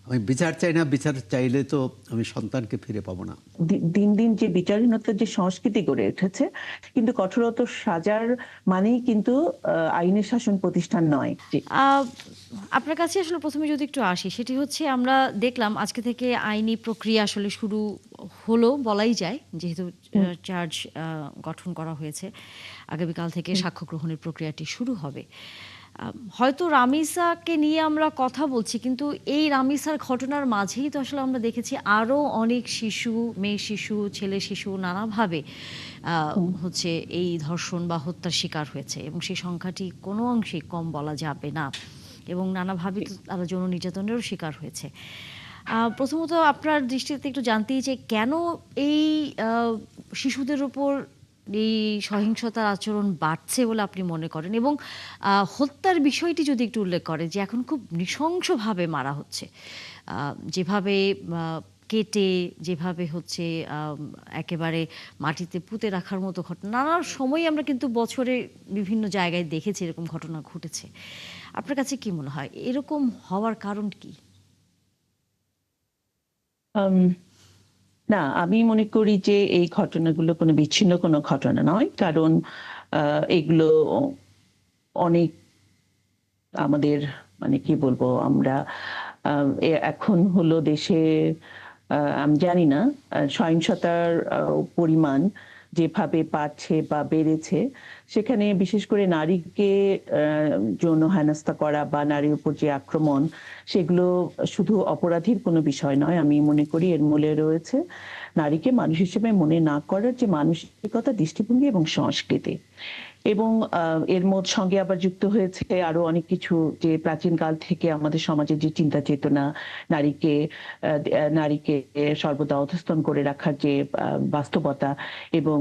আমি বিচার চাই না, বিচার চাইলে তো আমি সন্তানকে ফিরে পাবো না। দিন দিন যে বিচারহীনতার যে সংস্কৃতি গড়ে উঠেছে, কিন্তু কঠোরত সাজার মানেই কিন্তু আইনের শাসন প্রতিষ্ঠান নয়। জি। আহ, আপনার কাছে আসলে প্রথমে যদি একটু আসি, সেটি হচ্ছে আমরা দেখলাম আজকে থেকে আইনি প্রক্রিয়া আসলে শুরু হলো বলাই যায়, যেহেতু চার্জ গঠন করা হয়েছে। আগামীকাল থেকে সাক্ষ্য গ্রহণের প্রক্রিয়াটি শুরু হবে। হয়তো রামিসাকে নিয়ে আমরা কথা বলছি, কিন্তু এই রামিসার ঘটনার মাঝেই তো আসলে আমরা দেখেছি আরও অনেক শিশু, মেয়ে শিশু, ছেলে শিশু নানাভাবে হচ্ছে এই ধর্ষণ বা হত্যার শিকার হয়েছে, এবং সেই সংখ্যাটি কোনো অংশেই কম বলা যাবে না, এবং নানাভাবে তো তারা যৌন নির্যাতনেরও শিকার হয়েছে। প্রথমত আপনার দৃষ্টিতে একটু জানতেই যে কেন এই শিশুদের উপর এই সহিংসতার আচরণ বাড়ছে বলে আপনি মনে করেন, এবং হত্যার বিষয়টি যদি একটু উল্লেখ করে যে এখন খুব নৃশংসভাবে মারা হচ্ছে, যেভাবে কেটে, যেভাবে হচ্ছে একেবারে মাটিতে পুঁতে রাখার মতো ঘটনা নানা সময় আমরা কিন্তু বছরে বিভিন্ন জায়গায় দেখেছি এরকম ঘটনা ঘটেছে। আপনার কাছে কি মনে হয় এরকম হওয়ার কারণ কি? না, আমি মনে করি যে এই ঘটনাগুলো কোনো বিচ্ছিন্ন কোনো ঘটনা নয়, কারণ এগুলো অনেক আমাদের, মানে কি বলবো আমরা, এখন হলো দেশে আমি জানি না সহিংসতার পরিমাণ যেভাবে বাড়ছে বা বেড়েছে, সেখানে বিশেষ করে নারীকে যৌন হেনস্থা করা বা নারীর উপর যে আক্রমণ, সেগুলো শুধু অপরাধীর কোনো বিষয় নয়। আমি মনে করি এর মূলে রয়েছে নারীকে মানুষ হিসেবে মনে না করার যে মানসিকতা, দৃষ্টিভঙ্গি এবং সংস্কৃতি। এবং এর সঙ্গে আবার যুক্ত হয়েছে আরো অনেক কিছু, যে প্রাচীনকাল থেকে আমাদের সমাজে যে চিন্তা চেতনা, নারীকে নারীকে সর্বদা অধস্তন করে রাখার যে বাস্তবতা, এবং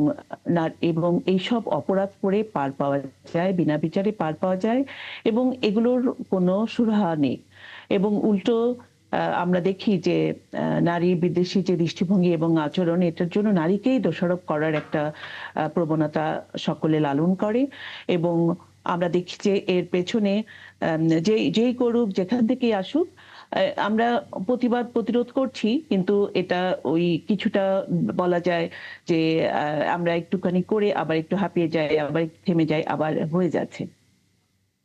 এবং এইসব অপরাধ করে পার পাওয়া যায়, বিনা বিচারে পার পাওয়া যায়, এবং এগুলোর কোনো সুরাহা নেই। এবং উল্টো আমরা দেখি যে নারী বিদ্বেষী যে দৃষ্টিভঙ্গি এবং আচরণ, এটার জন্য নারীকেই দোষারোপ করার একটা প্রবণতা সকলে লালন করে। এবং আমরা দেখি যে এর পেছনে যেই করুক, যেখান থেকেই আসুক, আমরা প্রতিবাদ প্রতিরোধ করছি, কিন্তু এটা ওই কিছুটা বলা যায় যে আমরা একটুখানি করে আবার একটু হাঁপিয়ে যাই, আবার একটু থেমে যাই, আবার হয়ে যাচ্ছে।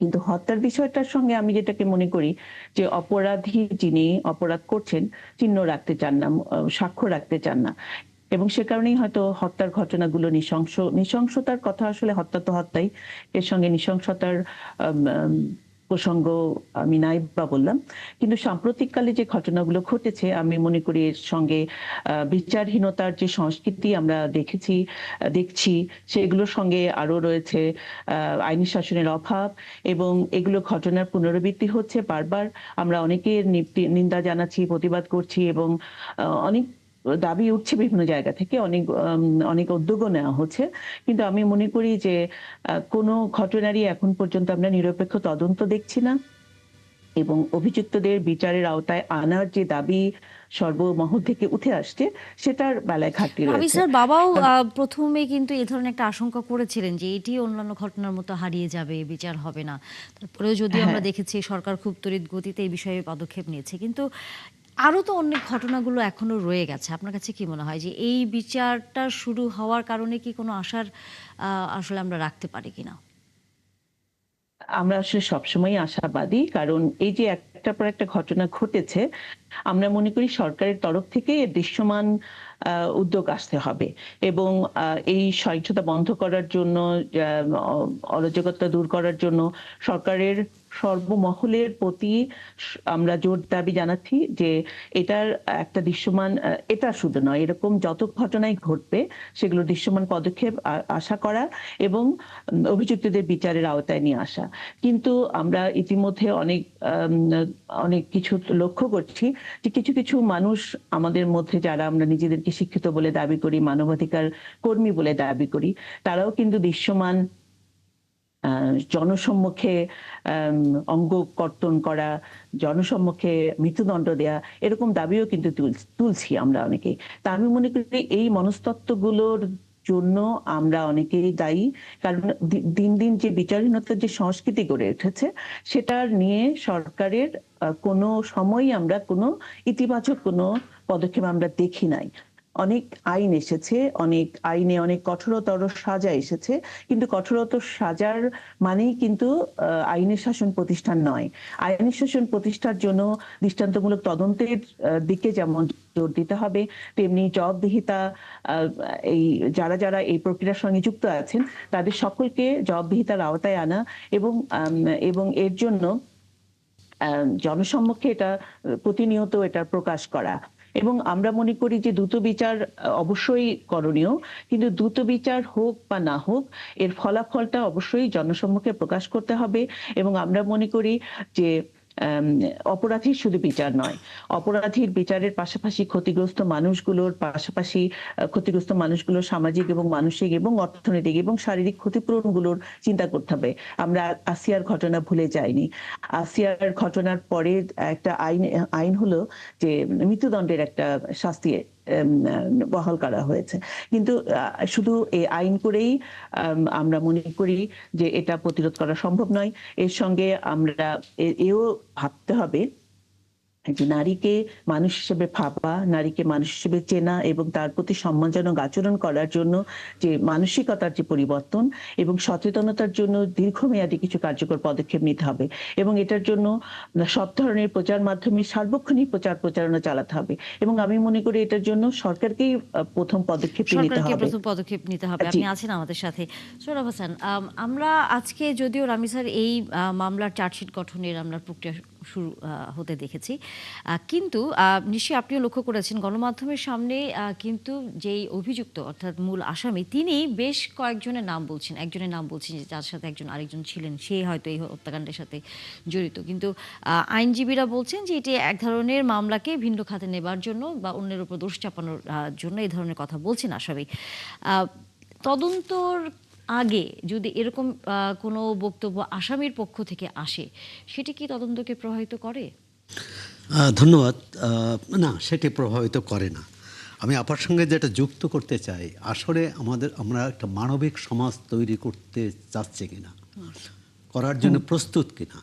কিন্তু হত্যার বিষয়টার সঙ্গে আমি যেটাকে মনে করি যে অপরাধী যিনি অপরাধ করছেন চিহ্ন রাখতে চান না, সাক্ষ্য রাখতে চান না, এবং সে কারণেই হয়তো হত্যার ঘটনাগুলো নৃশংসতার কথা, আসলে হত্যা তো হত্যাই, এর সঙ্গে নৃশংসতার প্রসঙ্গ আমি নাই বা বললাম। কিন্তু সাম্প্রতিককালে যে ঘটনাগুলো ঘটেছে, আমি মনে করি এর সঙ্গে বিচারহীনতার যে সংস্কৃতি আমরা দেখছি, সেগুলোর সঙ্গে আরো রয়েছে আইনি শাসনের অভাব, এবং এগুলো ঘটনার পুনরাবৃত্তি হচ্ছে বারবার। আমরা অনেকের নিন্দা জানাচ্ছি, প্রতিবাদ করছি, এবং অনেক দাবি উঠছে বিভিন্ন জায়গা থেকে, অনেক উদ্যোগও নেওয়া হচ্ছে। কিন্তু আমি মনে করি যে কোনো ঘটনারই এখন পর্যন্ত আমরা নিরপেক্ষ তদন্ত দেখছি না, এবং অভিযুক্তদের বিচারের আওতায় আনার যে দাবি সর্বমহল থেকে উঠে আসছে, সেটার বেলায় ঘাটতি রয়েছে। রামিসার বাবাও প্রথমে কিন্তু এই ধরনের একটা আশঙ্কা করেছিলেন যে এটি অন্যান্য ঘটনার মতো হারিয়ে যাবে, বিচার হবে না। তারপরেও যদিও আমরা দেখেছি সরকার খুব তড়িৎ গতিতে এই বিষয়ে পদক্ষেপ নিয়েছে, কিন্তু আরও তো অনেক ঘটনাগুলো এখনো রয়ে গেছে। আপনার কাছে কি মনে হয় যে এই বিচারটা শুরু হওয়ার কারণে কি কোনো আশার আসলে আমরা রাখতে পারি কিনা? আমরা আসলে সবসময় আশাবাদী, কারণ এই যে একটার পর একটা ঘটনা ঘটেছে, আমরা মনে করি সরকারের তরফ থেকে এর দৃশ্যমান উদ্যোগ আসতে হবে, এবং এই সহিংসতা বন্ধ করার জন্য, অরাজকতা দূর করার জন্য সরকারের সর্বমহলের প্রতি আমরা জোর দাবি জানাচ্ছি যে এটার একটা দৃশ্যমান, এটা শুধু নয়, এরকম যত ঘটনাই ঘটবে সেগুলো দৃশ্যমান পদক্ষেপ আশা করা, এবং অভিযুক্তদের বিচারের আওতায় নিয়ে আসা। কিন্তু আমরা ইতিমধ্যে অনেক কিছু লক্ষ্য করছি যে কিছু কিছু মানুষ আমাদের মধ্যে, যারা আমরা নিজেদেরকে শিক্ষিত বলে দাবি করি, মানবাধিকার কর্মী বলে দাবি করি, তারাও কিন্তু দৃশ্যমান জনসম্মুখে অঙ্গ কর্তন করা, জনসম্মুখে মৃত্যুদণ্ড দেয়া, এরকম দাবিও কিন্তু তুলছি আমরা অনেকেই। তা আমি মনে করি এই মনস্তত্ত্বগুলোর জন্য আমরা অনেকেই দায়ী, কারণ দিন দিন যে বিচারহীনতার যে সংস্কৃতি গড়ে উঠেছে, সেটার নিয়ে সরকারের কোনো সময়ই আমরা কোনো ইতিবাচক কোনো পদক্ষেপ আমরা দেখি নাই। অনেক আইন এসেছে, অনেক আইনে অনেক কঠোরতর সাজা এসেছে, কিন্তু কঠোরতর সাজার মানেই কিন্তু আইনের শাসন প্রতিষ্ঠান নয়। আইনের শাসন প্রতিষ্ঠার জন্য দৃষ্টান্তমূলক তদন্তের দিকে যেমন জোর দিতে হবে, তেমনি জবাবদিহিতা, এই যারা যারা এই প্রক্রিয়ার সঙ্গে যুক্ত আছেন তাদের সকলকে জবাবদিহিতার আওতায় আনা, এবং এর জন্য জনসম্মুখে এটা প্রতিনিয়ত এটা প্রকাশ করা। এবং আমরা মনে করি যে দ্রুত বিচার অবশ্যই করণীয়, কিন্তু দ্রুত বিচার হোক বা না হোক এর ফলাফলটা অবশ্যই জনসম্মুখে প্রকাশ করতে হবে। এবং আমরা মনে করি যে অপরাধীর শুধু বিচার নয়, অপরাধীর বিচারের পাশাপাশি ক্ষতিগ্রস্ত মানুষগুলোর সামাজিক এবং মানসিক এবং অর্থনৈতিক এবং শারীরিক ক্ষতিপূরণগুলোর চিন্তা করতে হবে। আমরা আসিয়ার ঘটনা ভুলে যাইনি। আসিয়ার ঘটনার পরে একটা আইন হলো যে মৃত্যুদণ্ডের একটা শাস্তি বহাল করা হয়েছে, কিন্তু শুধু এই আইন করেই আমরা মনে করি যে এটা প্রতিরোধ করা সম্ভব নয়। এর সঙ্গে আমরা এও ভাবতে হবে যে নারীকে মানুষ হিসেবে ভাবা, নারীকে মানুষ হিসেবে চেনা এবং তার প্রতি সম্মানজনক আচরণ করার জন্য যে মানসিকতার যে পরিবর্তন এবং সচেতনতার জন্য দীর্ঘমেয়াদী কিছু কার্যকর পদক্ষেপ নিতে হবে। এবং এটার জন্য সব ধরনের প্রচার মাধ্যমে সার্বক্ষণিক প্রচারণা চালাতে হবে। এবং আমি মনে করি এটার জন্য সরকারকেই প্রথম পদক্ষেপ নিতে হবে। আপনি আছেন আমাদের সাথে সোহরাব হাসান। আমরা আজকে যদিও রামিসার এই মামলার চার্জশিট গঠনের আমরা প্রক্রিয়া শুরু হতে দেখেছি, কিন্তু নিশ্চয়ই আপনিও লক্ষ্য করেছেন গণমাধ্যমের সামনে কিন্তু যেই অভিযুক্ত অর্থাৎ মূল আসামি তিনি বেশ কয়েকজনের নাম বলছেন, একজনের নাম বলছেন যে যার সাথে আরেকজন ছিলেন, সে হয়তো এই হত্যাকাণ্ডের সাথে জড়িত, কিন্তু আইনজীবীরা বলছেন যে এটি এক ধরনের মামলাকে ভিন্ন খাতে নেবার জন্য বা অন্যের উপর দোষ চাপানোর জন্য এই ধরনের কথা বলছেন আসামি। তদন্তর আগে যদি এরকম কোনো বক্তব্য আসামির পক্ষ থেকে আসে, সেটি কি তদন্তকে প্রভাবিত করে? ধন্যবাদ। না, সেটি প্রভাবিত করে না। আমি আপার সঙ্গে যেটা যুক্ত করতে চাই, আসলে আমরা একটা মানবিক সমাজ তৈরি করতে চাচ্ছি কিনা, করার জন্য প্রস্তুত কিনা,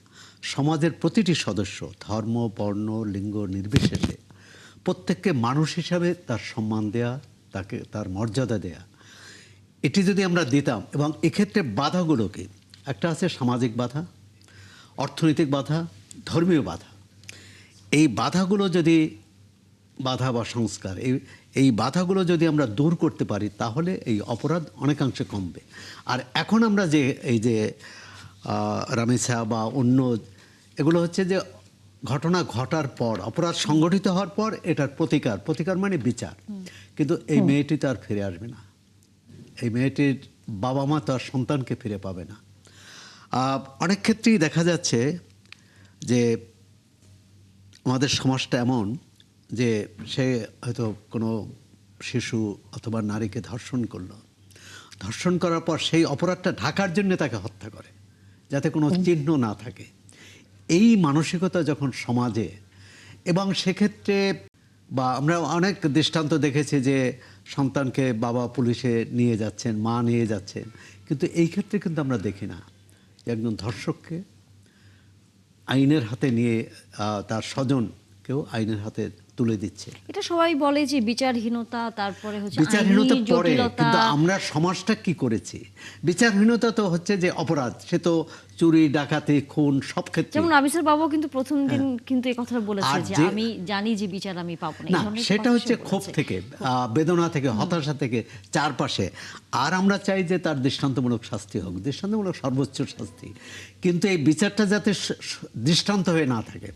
সমাজের প্রতিটি সদস্য ধর্ম, বর্ণ, লিঙ্গ নির্বিশেষে প্রত্যেককে মানুষ হিসাবে তার সম্মান দেয়া, তাকে তার মর্যাদা দেয়া, এটি যদি আমরা দিতাম। এবং এক্ষেত্রে বাধাগুলোকে, একটা আছে সামাজিক বাধা, অর্থনৈতিক বাধা, ধর্মীয় বাধা। এই বাধাগুলো যদি বাধা বা সংস্কার এই বাধাগুলো যদি আমরা দূর করতে পারি তাহলে এই অপরাধ অনেকাংশে কমবে। আর এখন আমরা যে এই যে রামিসা বা অন্য এগুলো হচ্ছে যে ঘটনা ঘটার পর, অপরাধ সংগঠিত হওয়ার পর এটার প্রতিকার মানে বিচার। কিন্তু এই মেয়েটি তো আর ফিরে আসবে না, এই মেয়েটির বাবা মা তার সন্তানকে ফিরে পাবে না। অনেক ক্ষেত্রেই দেখা যাচ্ছে যে আমাদের সমাজটা এমন যে সে হয়তো কোনো শিশু অথবা নারীকে ধর্ষণ করলো, ধর্ষণ করার পর সেই অপরাধটা ঢাকার জন্য তাকে হত্যা করে যাতে কোনো চিহ্ন না থাকে। এই মানসিকতা যখন সমাজে, এবং সেক্ষেত্রে বা আমরা অনেক দৃষ্টান্ত দেখেছি যে সন্তানকে বাবা পুলিশে নিয়ে যাচ্ছেন, মা নিয়ে যাচ্ছেন, কিন্তু এই ক্ষেত্রে কিন্তু আমরা দেখি না যে একজন ধর্ষককে আইনের হাতে নিয়ে তার স্বজনকেও আইনের হাতে তুলে দিচ্ছে। এটা সবাই বলে যে বিচারহীনতা, তারপরে হচ্ছে বিচারহীনতা পরে, কিন্তু আমরা সমাজটা কি করেছি? বিচারহীনতা তো হচ্ছে যে অপরাধ, সে তো চুরি, ডাকাতি, খুন সব ক্ষেত্রে। যেমন আবিসার বাবু কিন্তু প্রথম দিন কিন্তু এই কথাটা বলেছে যে আমি জানি যে বিচার আমি পাবো না। সেটা হচ্ছে ক্ষোভ থেকে, বেদনা থেকে, হতাশা থেকে, চারপাশে। আর আমরা চাই যে তার দৃষ্টান্তমূলক শাস্তি হোক, দৃষ্টান্তমূলক সর্বোচ্চ শাস্তি। কিন্তু এই বিচারটা যাতে দৃষ্টান্ত হয়ে না থাকে,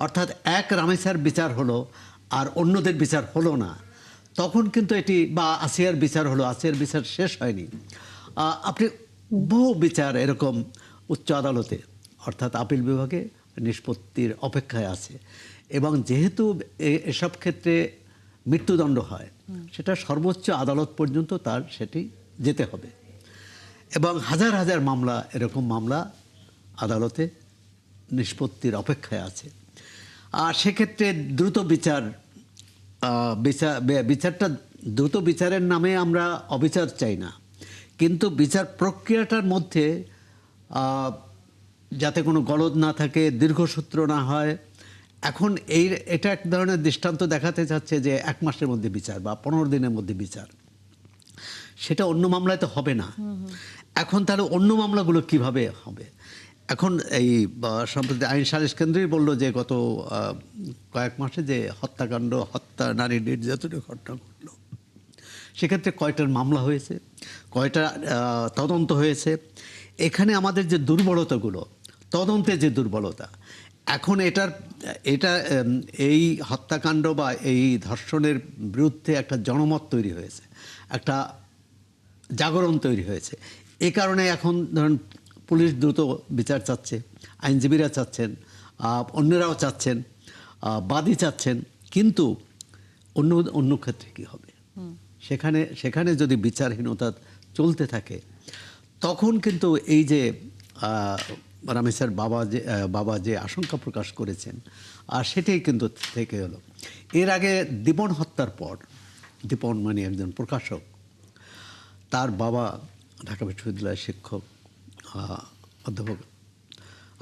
অর্থাৎ এক রামেসার বিচার হলো আর অন্যদের বিচার হলো না, তখন কিন্তু এটি, বা আসিয়ার বিচার হলো, আসিয়ার বিচার শেষ হয়নি। আপনি বহু বিচার এরকম উচ্চ আদালতে অর্থাৎ আপিল বিভাগে নিষ্পত্তির অপেক্ষায় আছে। এবং যেহেতু এসব ক্ষেত্রে মৃত্যুদণ্ড হয়, সেটা সর্বোচ্চ আদালত পর্যন্ত তার সেটি যেতে হবে। এবং হাজার হাজার মামলা, এরকম মামলা আদালতে নিষ্পত্তির অপেক্ষায় আছে। আর সেক্ষেত্রে দ্রুত বিচারটা দ্রুত বিচারের নামে আমরা অবিচার চাই না, কিন্তু বিচার প্রক্রিয়াটার মধ্যে যাতে কোনো গলদ না থাকে, দীর্ঘসূত্র না হয়, এখন এটা এক ধরনের দৃষ্টান্ত দেখাতে চাচ্ছে যে 1 মাসের মধ্যে বিচার বা 15 দিনের মধ্যে বিচার, সেটা অন্য মামলায় তো হবে না। এখন তাহলে অন্য মামলাগুলো কিভাবে হবে? এখন এই সম্প্রতি আইন সালিশ কেন্দ্রই বললো যে গত কয়েক মাসে যে হত্যাকাণ্ড, হত্যা, নারী নির্যাতনের ঘটনা ঘটলো, সেক্ষেত্রে কয়টার মামলা হয়েছে, কয়টা তদন্ত হয়েছে। এখানে আমাদের যে দুর্বলতাগুলো, তদন্তে যে দুর্বলতা, এখন এই হত্যাকাণ্ড বা এই ধর্ষণের বিরুদ্ধে একটা জনমত তৈরি হয়েছে, একটা জাগরণ তৈরি হয়েছে। এই কারণে এখন ধরুন পুলিশ দ্রুত বিচার চাচ্ছে, আইনজীবীরা চাচ্ছেন, অন্যরাও চাচ্ছেন, বাদী চাচ্ছেন। কিন্তু অন্য ক্ষেত্রে কী হবে? সেখানে যদি বিচারহীনতা চলতে থাকে, তখন কিন্তু এই যে রামেসার বাবা যে আশঙ্কা প্রকাশ করেছেন, আর সেটাই কিন্তু থেকে হলো। এর আগে দীপন হত্যার পর, দীপন মানে একজন প্রকাশক, তার বাবা ঢাকা বিশ্ববিদ্যালয়ের শিক্ষক অধ্যাপক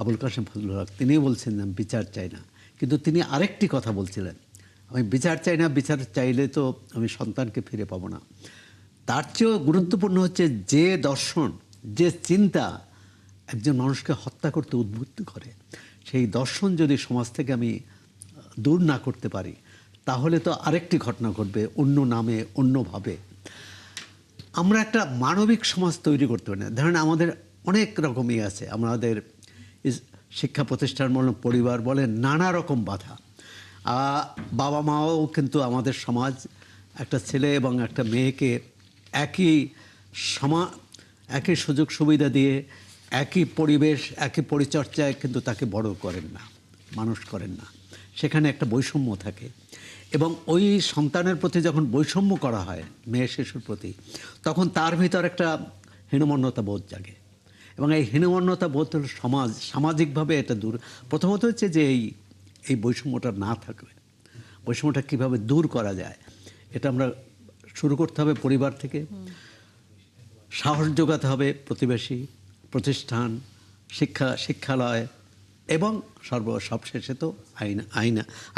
আবুল কাশেম ফজলুল হক, তিনিও বলছেন যে আমি বিচার চাই না। কিন্তু তিনি আরেকটি কথা বলছিলেন, আমি বিচার চাই না, বিচার চাইলে তো আমি সন্তানকে ফিরে পাবো না। তার চেয়েও গুরুত্বপূর্ণ হচ্ছে যে দর্শন, যে চিন্তা একজন মানুষকে হত্যা করতে উদ্বুদ্ধ করে, সেই দর্শন যদি সমাজ থেকে আমি দূর না করতে পারি, তাহলে তো আরেকটি ঘটনা ঘটবে অন্য নামে, অন্যভাবে। আমরা একটা মানবিক সমাজ তৈরি করতে পারি না। ধরেন আমাদের অনেক রকমই আছে, আমাদের শিক্ষা প্রতিষ্ঠান বলেন, পরিবার বলেন, নানা রকম বাধা। বাবা মাও কিন্তু আমাদের সমাজ একটা ছেলে এবং একটা মেয়েকে একই সুযোগ সুবিধা দিয়ে, একই পরিবেশ, একই পরিচর্যায় কিন্তু তাকে বড় করেন না, মানুষ করেন না। সেখানে একটা বৈষম্য থাকে, এবং ওই সন্তানের প্রতি যখন বৈষম্য করা হয়, মেয়ে শিশুর প্রতি, তখন তার ভিতর একটা হীনমন্যতা বোধ জাগে। এবং এই হীনমন্যতা বোধ হল সামাজিকভাবে এটা প্রথমত হচ্ছে যে এই বৈষম্যটা না থাকবে, বৈষম্যটা কীভাবে দূর করা যায়, এটা আমরা শুরু করতে হবে পরিবার থেকে। সাহস যোগাতে হবে প্রতিবেশী, প্রতিষ্ঠান, শিক্ষালয়, এবং সবশেষে তো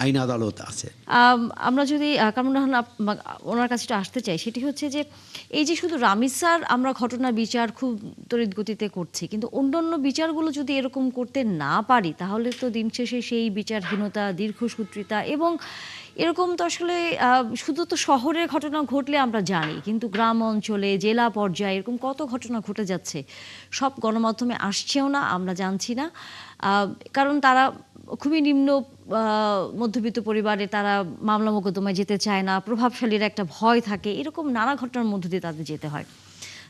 আইন আদালত আছে। আমরা যদি কামরুন রাহান ওনার কাছে আসতে চাই, সেটি হচ্ছে যে এই যে শুধু রামিসার আমরা ঘটনা বিচার খুব তড়িৎ গতিতে করছি, কিন্তু অন্যান্য বিচারগুলো যদি এরকম করতে না পারি, তাহলে তো দিন শেষে সেই বিচারহীনতা, দীর্ঘসূত্রিতা, এবং এরকম তো আসলে শুধু তো শহরের ঘটনা ঘটলে আমরা জানি, কিন্তু গ্রাম অঞ্চলে, জেলা পর্যায়ে এরকম কত ঘটনা ঘটে যাচ্ছে, সব গণমাধ্যমে আসছেও না, আমরা জানছি না। কারণ তারা খুবই নিম্ন মধ্যবিত্ত পরিবারে, তারা মামলা মোকদ্দমায় যেতে চায় না, প্রভাবশালীর একটা ভয় থাকে, এরকম নানা ঘটনার মধ্য দিয়ে তাদের যেতে হয়।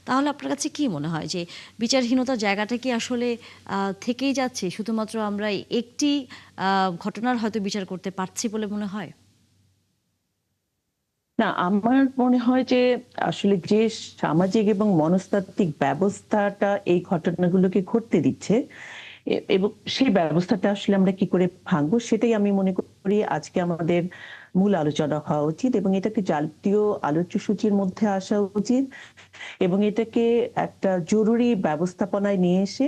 তাহলে আপনার কাছে কি মনে হয় যে বিচারহীনতার জায়গাটা কি আসলে থেকেই যাচ্ছে, শুধুমাত্র আমরা একটি ঘটনার হয়তো বিচার করতে পারছি বলে মনে হয়? না, আমার মনে হয় যে আসলে যে সামাজিক এবং মনস্তাত্ত্বিক ব্যবস্থাটা এই ঘটনাগুলোকে ঘটতে দিচ্ছে, এবং সেই ব্যবস্থাটা আসলে আমরা কি করে ভাঙবো, সেটাই আমি মনে করি আজকে আমাদের মূল আলোচনা হওয়া উচিত, এবং এটাকে জাতীয় আলোচ্য সূচির মধ্যে আসা উচিত, এবং এটাকে একটা জরুরি ব্যবস্থাপনায় নিয়ে এসে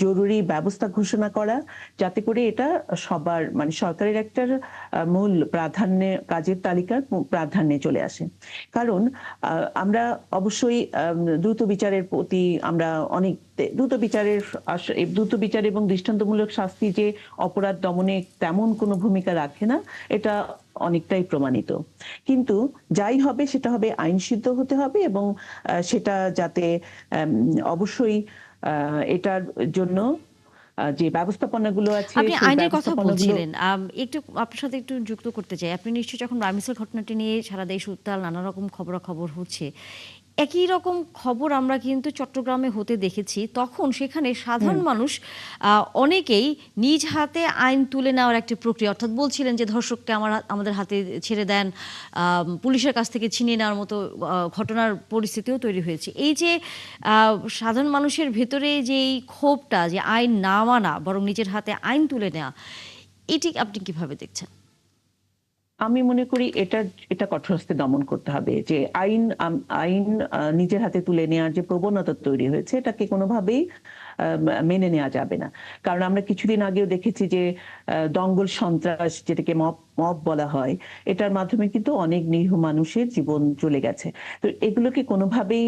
জরুরি ব্যবস্থা ঘোষণা করা, যাতে করে এটা সবার মানে সরকারের একটা মূল প্রাধান্যে, কাজের তালিকার প্রাধান্যে চলে আসে। কারণ আমরা অবশ্যই দ্রুত বিচারের প্রতি আমরা অনেক দ্রুত বিচার এবং দৃষ্টান্তমূলক শাস্তি যে অপরাধ দমনে তেমন কোনো ভূমিকা রাখে না, এটা অনেকটাই প্রমাণিত। কিন্তু যাই হবে সেটা হবে আইনসিদ্ধ হতে হবে, এবং সেটা যাতে অবশ্যই এটার জন্য যে ব্যবস্থাপনাগুলো আছে, আপনি সেই আইনের কথা ব্যবস্থাপনাগুলো। বলছিলেন, একটু আপনার সাথে একটু যুক্ত করতে চাই। আপনি নিশ্চয়ই যখন রামিসার ঘটনাটি নিয়ে সারা দেশ উত্তাল, নানা রকম খবরাখবর হচ্ছে, একই রকম খবর আমরা কিন্তু চট্টগ্রামে হতে দেখেছি। তখন সেখানে সাধারণ মানুষ অনেকেই নিজ হাতে আইন তুলে নেওয়ার একটি প্রক্রিয়া, অর্থাৎ বলছিলেন যে ধর্ষককে আমাদের হাতে ছেড়ে দেন, পুলিশের কাছ থেকে ছিনিয়ে নেওয়ার মতো ঘটনার পরিস্থিতিও তৈরি হয়েছে। এই যে সাধারণ মানুষের ভেতরে যে এই ক্ষোভটা, যে আইন না মানা বরং নিজের হাতে আইন তুলে নেওয়া, এটি আপনি কিভাবে দেখছেন? আমি মনে করি এটা কঠোর হস্তে দমন করতে হবে, যে আইন নিজের হাতে তুলে নেওয়ার যে প্রবণতা তৈরি হয়েছে, এটাকে কোনোভাবেই মেনে নেওয়া যাবে না। কারণ আমরা কিছুদিন আগেও দেখেছি যে দঙ্গল সন্ত্রাস, যেটাকে মব মব বলা হয়, এটার মাধ্যমে কিন্তু অনেক নিরীহ মানুষের জীবন চলে গেছে। তো এগুলোকে কোনোভাবেই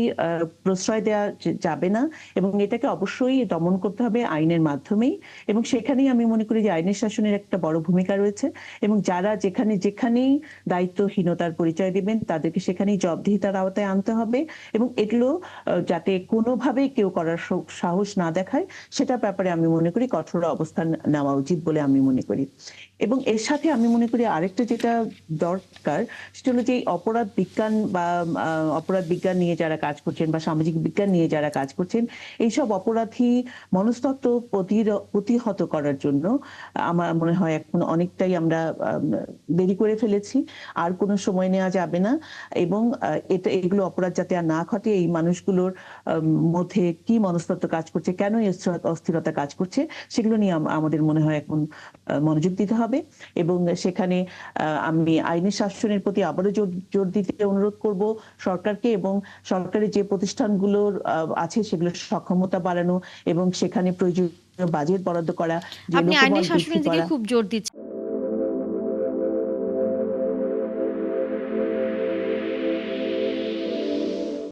প্রশ্রয় দেওয়া যাবে না, এবং এটাকে অবশ্যই দমন করতে হবে আইনের মাধ্যমেই। এবং সেখানেই আমি মনে করি যে আইনের শাসনের একটা বড় ভূমিকা রয়েছে, এবং যারা যেখানেই দায়িত্বহীনতার পরিচয় দিবেন তাদেরকে সেখানেই জবাবদিহিতার আওতায় আনতে হবে, এবং এগুলো যাতে কোনোভাবেই কেউ করার সাহস না দেখায়, সেটার ব্যাপারে আমি মনে করি কঠোর অবস্থান নেওয়া উচিত বলে আমি মনে করি। এবং এর সাথে আমি মনে করি আরেকটা যেটা দরকার, সেটা হলো যে এই অপরাধ বিজ্ঞান বা অপরাধ বিজ্ঞান নিয়ে যারা কাজ করছেন বা সামাজিক বিজ্ঞান নিয়ে যারা কাজ করছেন, এইসব অপরাধী মনস্তত্ত্ব প্রতিহত করার জন্য আমার মনে হয় এখন অনেকটাই আমরা দেরি করে ফেলেছি। আর কোনো সময় নেওয়া যাবে না। এবং এগুলো অপরাধ যাতে আর না ঘটে, এই মানুষগুলোর মধ্যে কি মনস্তত্ত্ব কাজ করছে, কেন এই অস্থিরতা কাজ করছে, সেগুলো নিয়ে আমাদের মনে হয় এখন মনোযোগ দিতে হবে। এবং সেখানে আমি আইনের শাসনের প্রতি আবারও জোর দিতে অনুরোধ করব সরকারকে, এবং সরকারি যে প্রতিষ্ঠানগুলোর আছে সেগুলোর সক্ষমতা বাড়ানো, এবং সেখানে প্রয়োজনীয় বাজেট বরাদ্দ করা, যে আপনি লোকবল আইনের বৃদ্ধি শাসনের দিকে করা। খুব জোর দিচ্ছেন।